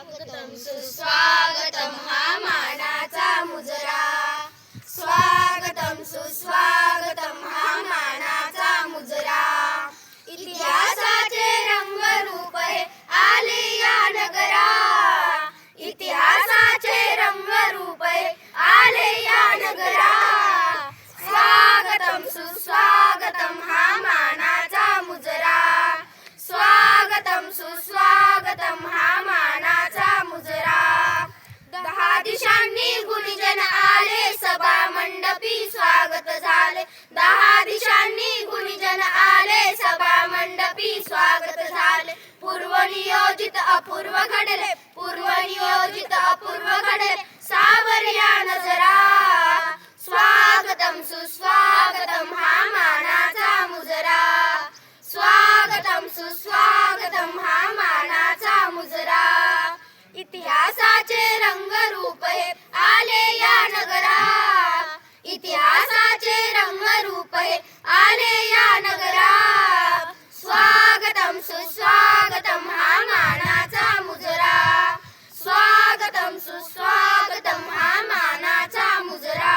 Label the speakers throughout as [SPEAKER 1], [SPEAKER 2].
[SPEAKER 1] स्वागतम सुस्वागतम हा मानाचा मुजरा, स्वागतम सुस्वागतम हा मानाचा मुजरा। इतिहासाचे रंगरूप हे आले या नगरा, इतिहासाचे रंगरूप हे आले या नगरा। स्वागतम सुस्वागतम हा मानाचा मुजरा, स्वागतम सुस्वागतम हा मानाचा मुजरा। 10 दिशांनी गुणीजन आले, सभा मंडपी स्वागत झाले। 10 दिशांनी गुणीजन आले, सभा मंडपी स्वागत झाले। पूर्वनियोजित अपूर्व घडले, पूर्वनियोजित अपूर्व घडले, सावरया नजरा। स्वागतम सुस्वागतम हा मानाचा मुजरा, स्वागतम सुस्वागतम हा मानाचा मुजरा। इतिहासाचे रंगरूप हे आले या नगरा, इतिहासाचे रंगरूप हे आले या नगरा। स्वागतम सुस्वागतम हा मानाचा मुजरा, स्वागतम सुस्वागतम हा मानाचा मुजरा।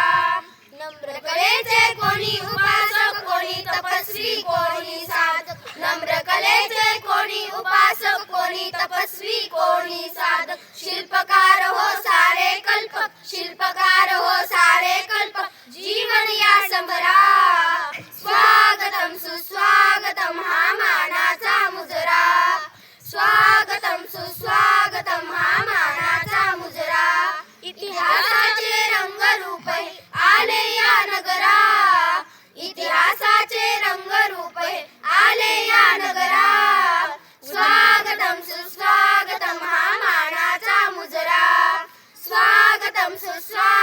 [SPEAKER 1] नम्र कलेचे कोणी उपासक, कोणी तपस्वी, कोणी साधक। नम्र कलेचे कोणी उपासक, कोणी तपस्वी, कोणी साधक। शिल्पकार हो सारे कल्पक, शिल्पकार हो सारे कल्पक, जीवन या संभरा। स्वागतम सुस्वागतम हा मानाचा मुजरा, स्वागतम सुस्वागतम हा मानाचा मुजरा। इतिहासाचे रंगरूप हे आले या नगरा, इतिहासाचे रंगरूप हे आले या नगरा। स्वागतम सुस्वागतम हा मानाचा मुजरा, स्वागतम सुस्वागतम